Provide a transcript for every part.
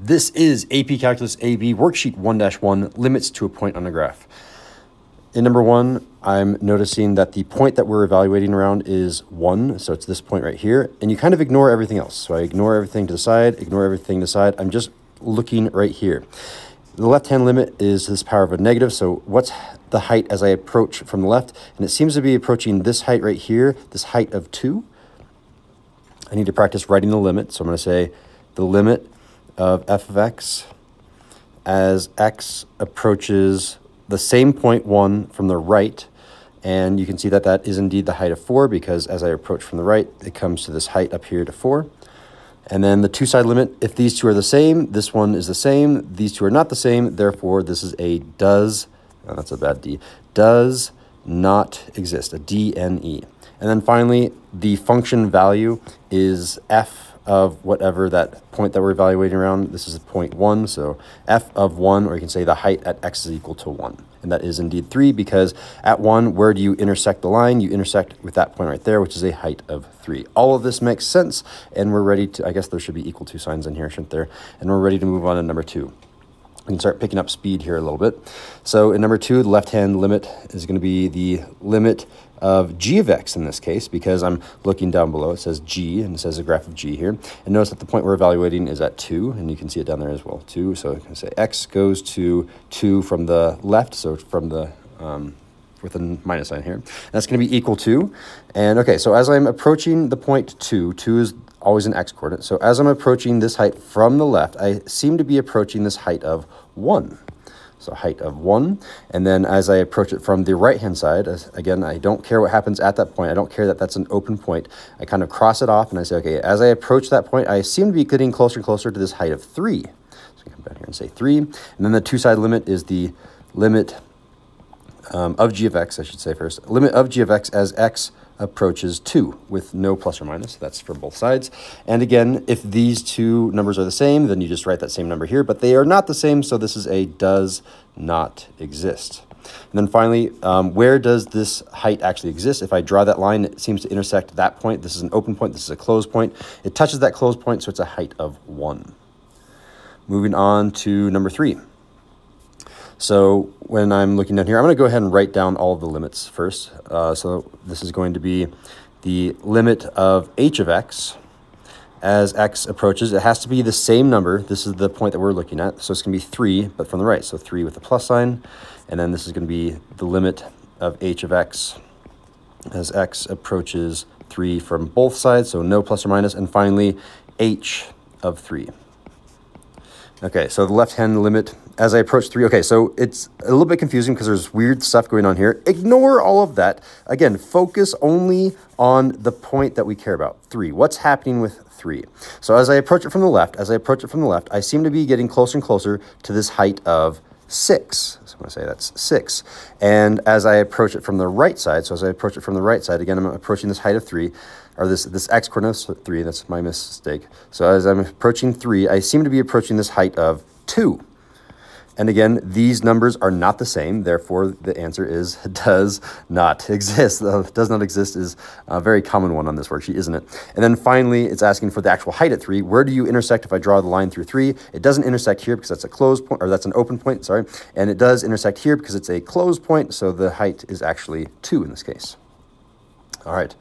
This is AP Calculus AB Worksheet 1-1, limits to a point on a graph. In number 1, I'm noticing that the point that we're evaluating around is 1, so it's this point right here, and you kind of ignore everything else. So I ignore everything to the side, ignore everything to the side. I'm just looking right here. The left-hand limit is this power of a negative, so what's the height as I approach from the left? And it seems to be approaching this height right here, this height of 2. I need to practice writing the limit, so I'm going to say the limit of f of x as x approaches the same point 1 from the right, and you can see that that is indeed the height of 4 because as I approach from the right, it comes to this height up here to 4. And then the two-side limit, if these two are the same, this one is the same, these two are not the same, therefore this is a does, oh, that's a bad D, does not exist, a DNE. And then finally, the function value is f of whatever that point that we're evaluating around. This is point 1, so f of 1, or you can say the height at x is equal to 1. And that is indeed 3 because at 1, where do you intersect the line? You intersect with that point right there, which is a height of 3. All of this makes sense, and we're ready to, I guess there should be equal to signs in here, shouldn't there? And we're ready to move on to number 2. We can start picking up speed here a little bit. So in number 2, the left-hand limit is going to be the limit of g of x in this case, because I'm looking down below. It says g, and it says a graph of g here. And notice that the point we're evaluating is at 2, and you can see it down there as well, 2. So I can say x goes to 2 from the left, so from the with a minus sign here. And that's going to be equal to, and okay, so as I'm approaching the point 2, 2 is always an x coordinate. So as I'm approaching this height from the left, I seem to be approaching this height of 1. So height of 1, and then as I approach it from the right-hand side, again, I don't care what happens at that point. I don't care that that's an open point. I kind of cross it off, and I say, okay, as I approach that point, I seem to be getting closer and closer to this height of 3. So I come back here and say 3, and then the two-side limit is the limit of g of x, I should say first. Limit of g of x as x approaches 2 with no plus or minus. That's for both sides. And again, if these two numbers are the same, then you just write that same number here, but they are not the same, so this is a does not exist. And then finally, where does this height actually exist? If I draw that line, it seems to intersect that point. This is an open point, this is a closed point. It touches that closed point, so it's a height of 1. Moving on to number 3. So when I'm looking down here, I'm going to go ahead and write down all of the limits first. So this is going to be the limit of h of x as x approaches. It has to be the same number. This is the point that we're looking at. So it's going to be 3, but from the right. So 3 with a plus sign. And then this is going to be the limit of h of x as x approaches 3 from both sides. So no plus or minus. And finally, h of 3. Okay, so the left-hand limit as I approach 3. Okay, so it's a little bit confusing because there's weird stuff going on here. Ignore all of that. Again, focus only on the point that we care about, 3. What's happening with 3? So as I approach it from the left, I seem to be getting closer and closer to this height of 6. So I'm going to say that's 6. And as I approach it from the right side, again, I'm approaching this height of 3, or this x coordinate of 3, that's my mistake. So as I'm approaching 3, I seem to be approaching this height of 2. And again, these numbers are not the same, therefore the answer is does not exist. Does not exist is a very common one on this worksheet, isn't it? And then finally, it's asking for the actual height at 3. Where do you intersect if I draw the line through 3? It doesn't intersect here because that's a closed point, or that's an open point, sorry. And it does intersect here because it's a closed point, so the height is actually 2 in this case. All right.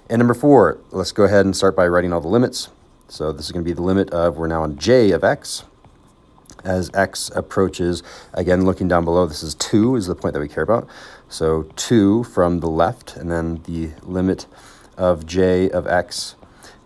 And number 4, let's go ahead and start by writing all the limits. So this is going to be the limit of, we're now on j of x. As x approaches, again, looking down below, this is 2 is the point that we care about. So 2 from the left, and then the limit of j of x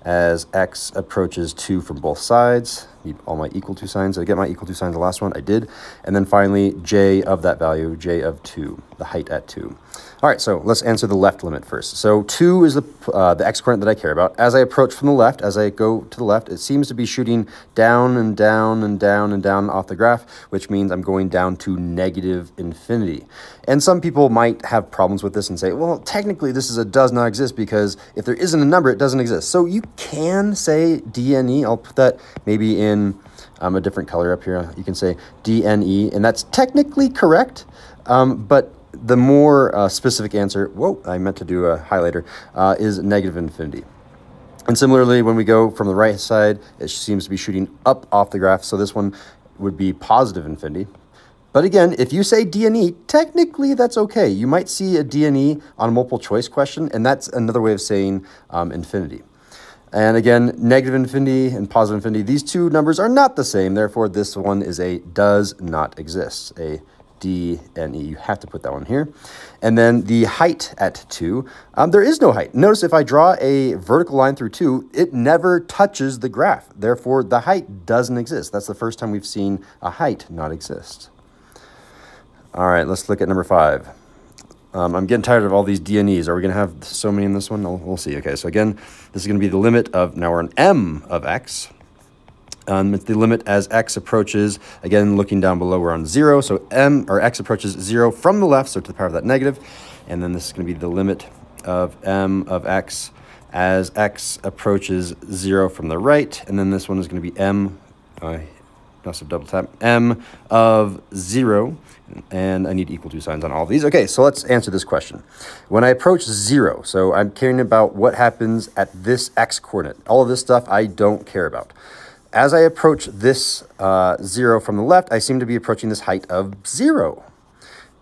as x approaches 2 from both sides. Need all my equal to signs. Did I get my equal to signs the last one? I did. And then finally, j of that value, j of 2, the height at 2. All right, so let's answer the left limit first. So 2 is the x coordinate that I care about. As I approach from the left, as I go to the left, it seems to be shooting down and down and down and down off the graph, which means I'm going down to negative infinity. And some people might have problems with this and say, well, technically this is a does not exist because if there isn't a number, it doesn't exist. So you can say DNE. I'll put that maybe in a different color up here. You can say DNE, and that's technically correct, but the more specific answer, whoa, I meant to do a highlighter, is negative infinity. And similarly, when we go from the right side, it seems to be shooting up off the graph. So this one would be positive infinity. But again, if you say D and E, technically that's okay. You might see a D and E on a multiple choice question, and that's another way of saying infinity. And again, negative infinity and positive infinity, these two numbers are not the same. Therefore, this one is a does not exist, a D and E. You have to put that one here. And then the height at 2, there is no height. Notice if I draw a vertical line through 2, it never touches the graph. Therefore, the height doesn't exist. That's the first time we've seen a height not exist. All right, let's look at number 5. I'm getting tired of all these D and E's. Are we going to have so many in this one? We'll see. Okay, so again, this is going to be the limit of, now we're on M of x. It's the limit as x approaches, again, looking down below, we're on 0. So x approaches 0 from the left, so to the power of that negative. And then this is going to be the limit of M of x as x approaches 0 from the right. And then this one is going to be M, must have double tap, M of 0. And I need equal to signs on all of these. Okay, so let's answer this question. When I approach 0, so I'm caring about what happens at this x coordinate. All of this stuff I don't care about. As I approach this 0 from the left, I seem to be approaching this height of 0.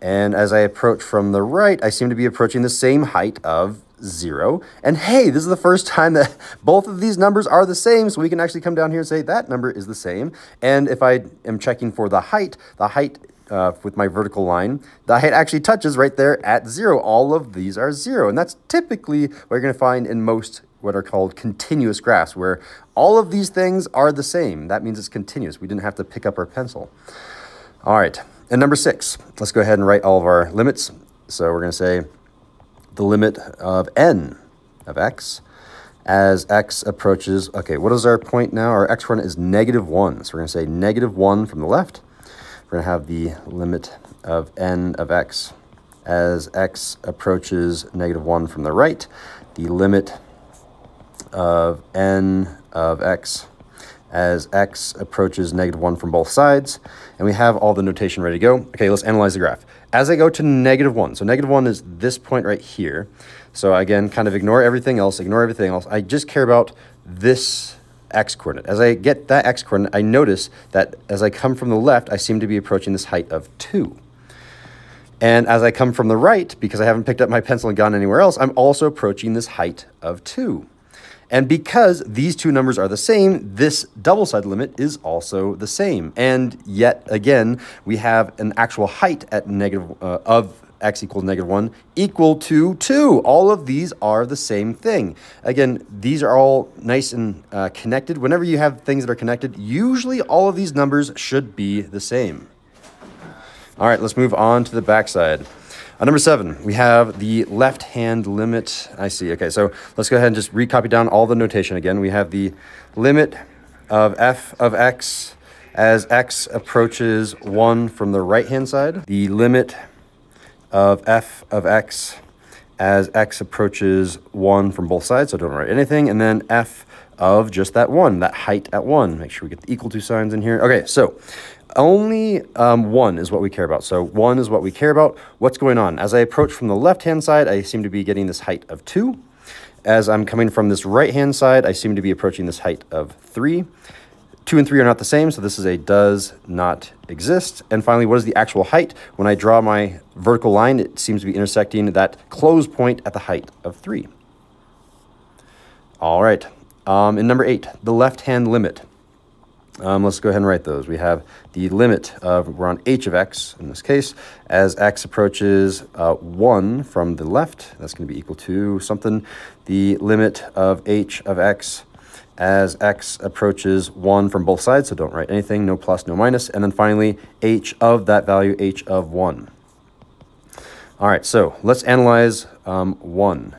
And as I approach from the right, I seem to be approaching the same height of 0. And hey, this is the first time that both of these numbers are the same, so we can actually come down here and say that number is the same. And if I am checking for the height with my vertical line, the height actually touches right there at 0. All of these are 0. And that's typically what you're going to find in most what are called continuous graphs, where all of these things are the same. That means it's continuous. We didn't have to pick up our pencil. All right, and number 6, let's go ahead and write all of our limits. So we're going to say the limit of n of x as x approaches, okay, what is our point now? Our x coordinate is -1. So we're going to say -1 from the left. We're going to have the limit of n of x as x approaches -1 from the right. The limit of n of x as x approaches -1 from both sides. And we have all the notation ready to go. Okay, let's analyze the graph. As I go to -1, so -1 is this point right here. So again, kind of ignore everything else, I just care about this x coordinate. As I get that x coordinate, I notice that as I come from the left, I seem to be approaching this height of 2. And as I come from the right, because I haven't picked up my pencil and gone anywhere else, I'm also approaching this height of 2. And because these two numbers are the same, this double-sided limit is also the same. And yet again, we have an actual height at of x equals -1 equal to 2. All of these are the same thing. Again, these are all nice and connected. Whenever you have things that are connected, usually all of these numbers should be the same. All right, let's move on to the backside. Number 7, we have the left-hand limit. I see. Okay, so let's go ahead and just recopy down all the notation again. We have the limit of f of x as x approaches 1 from the right-hand side. The limit of f of x as x approaches 1 from both sides, so don't write anything. And then f of just that 1, that height at 1. Make sure we get the equal to signs in here. Okay, so only 1 is what we care about. So 1 is what we care about. What's going on? As I approach from the left-hand side, I seem to be getting this height of 2. As I'm coming from this right-hand side, I seem to be approaching this height of 3. 2 and 3 are not the same, so this is a does not exist. And finally, what is the actual height? When I draw my vertical line, it seems to be intersecting that close point at the height of 3. All right. In number 8, the left-hand limit. Let's go ahead and write those. We have the limit of, we're on h of x in this case, as x approaches 1 from the left. That's going to be equal to something. The limit of h of x as x approaches 1 from both sides. So don't write anything, no plus, no minus. And then finally, h of that value, h of 1. All right, so let's analyze 1.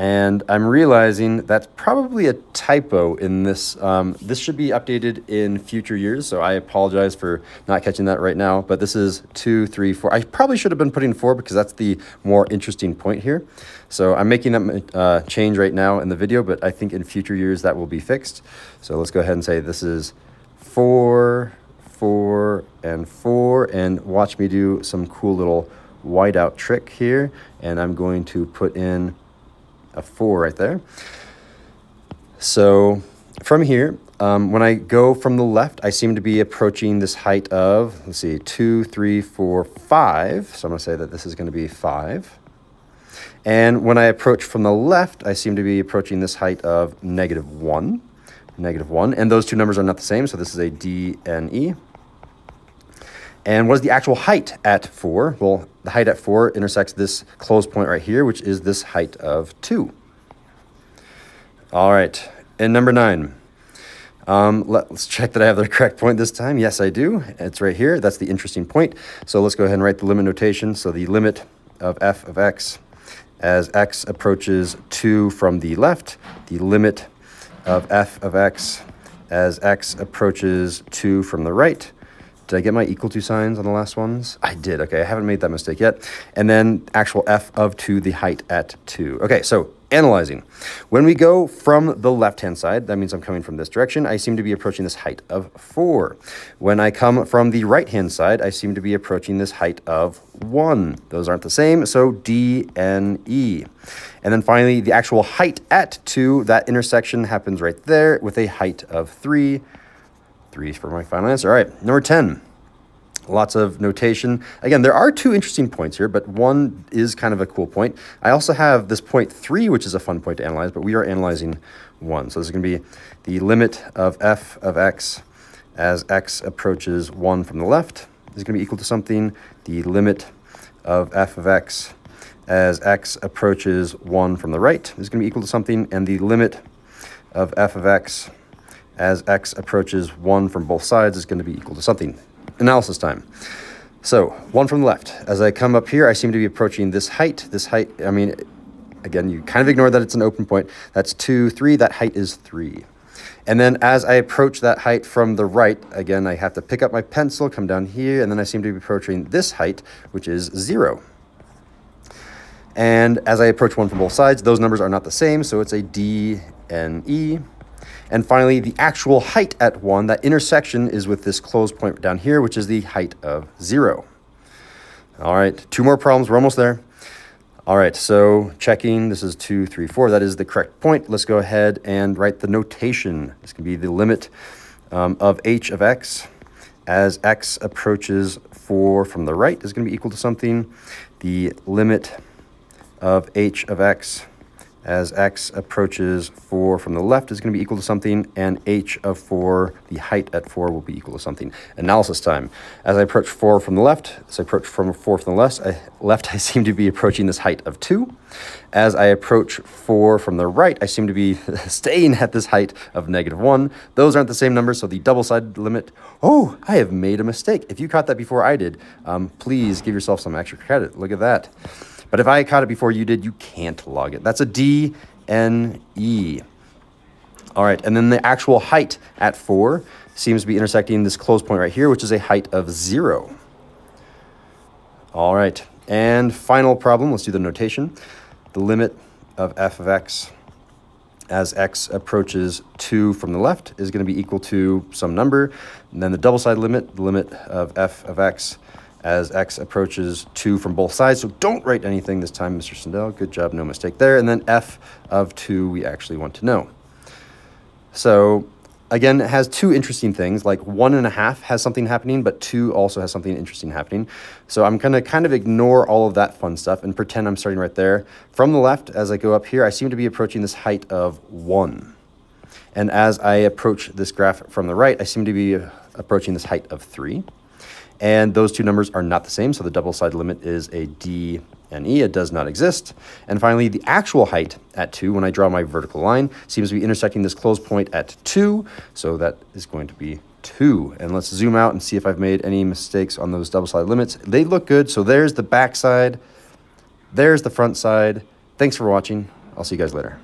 And I'm realizing that's probably a typo in this. This should be updated in future years, so I apologize for not catching that right now. But this is 2, 3, 4. I probably should have been putting 4 because that's the more interesting point here. So I'm making that change right now in the video, but I think in future years that will be fixed. So let's go ahead and say this is 4, 4, and 4. And watch me do some cool little whiteout trick here. And I'm going to put in a 4 right there. So from here, when I go from the left, I seem to be approaching this height of, let's see, 2, 3, 4, 5. So I'm going to say that this is going to be 5. And when I approach from the left, I seem to be approaching this height of -1. -1. And those two numbers are not the same, so this is a D and E. And what is the actual height at 4? Well, the height at 4 intersects this closed point right here, which is this height of 2. All right, and number 9. Let's check that I have the correct point this time. Yes, I do. It's right here. That's the interesting point. So let's go ahead and write the limit notation. So the limit of f of x as x approaches 2 from the left, the limit of f of x as x approaches 2 from the right. Did I get my equal to signs on the last ones? I did. Okay, I haven't made that mistake yet. And then actual f of 2, the height at 2. Okay, so analyzing. When we go from the left-hand side, that means I'm coming from this direction, I seem to be approaching this height of 4. When I come from the right-hand side, I seem to be approaching this height of 1. Those aren't the same, so D and E. And then finally, the actual height at 2, that intersection happens right there with a height of 3. 3 for my final answer. All right, number 10. Lots of notation. Again, there are 2 interesting points here, but one is kind of a cool point. I also have this point 3, which is a fun point to analyze, but we are analyzing 1. So this is going to be the limit of f of x as x approaches 1 from the left is going to be equal to something. The limit of f of x as x approaches 1 from the right is going to be equal to something. And the limit of f of x as x approaches 1 from both sides is going to be equal to something. Analysis time. So 1 from the left. As I come up here, I seem to be approaching this height. This height, I mean, again, you kind of ignore that it's an open point. That's 2, 3. That height is 3. And then as I approach that height from the right, again, I have to pick up my pencil, come down here, and then I seem to be approaching this height, which is 0. And as I approach 1 from both sides, those numbers are not the same, so it's a D and E. And finally, the actual height at 1, that intersection is with this closed point down here, which is the height of 0. All right, 2 more problems. We're almost there. All right, so checking, this is 2, 3, 4. That is the correct point. Let's go ahead and write the notation. This can be the limit of h of x as x approaches 4 from the right is going to be equal to something. The limit of h of x as x approaches 4 from the left is going to be equal to something, and h of 4, the height at 4, will be equal to something. Analysis time. As I approach 4 from the left, as I approach from 4 from the left, I seem to be approaching this height of 2. As I approach 4 from the right, I seem to be staying at this height of -1. Those aren't the same numbers, so the double-sided limit. Oh, I have made a mistake. If you caught that before I did, please give yourself some extra credit. Look at that. But if I caught it before you did, you can't log it. That's a D and E. All right, and then the actual height at 4 seems to be intersecting this closed point right here, which is a height of 0. All right, and final problem, let's do the notation. The limit of f of x as x approaches 2 from the left is going to be equal to some number. And then the double-sided limit, the limit of f of x as x approaches 2 from both sides. So don't write anything this time, Mr. Sindel. Good job, no mistake there. And then f of 2 we actually want to know. So again, it has 2 interesting things, like 1.5 has something happening, but 2 also has something interesting happening. So I'm going to kind of ignore all of that fun stuff and pretend I'm starting right there. From the left, as I go up here, I seem to be approaching this height of 1. And as I approach this graph from the right, I seem to be approaching this height of 3. And those 2 numbers are not the same, so the double-sided limit is a D and E. It does not exist. And finally, the actual height at 2, when I draw my vertical line, seems to be intersecting this closed point at 2, so that is going to be 2. And let's zoom out and see if I've made any mistakes on those double-sided limits. They look good, so there's the back side, there's the front side. Thanks for watching. I'll see you guys later.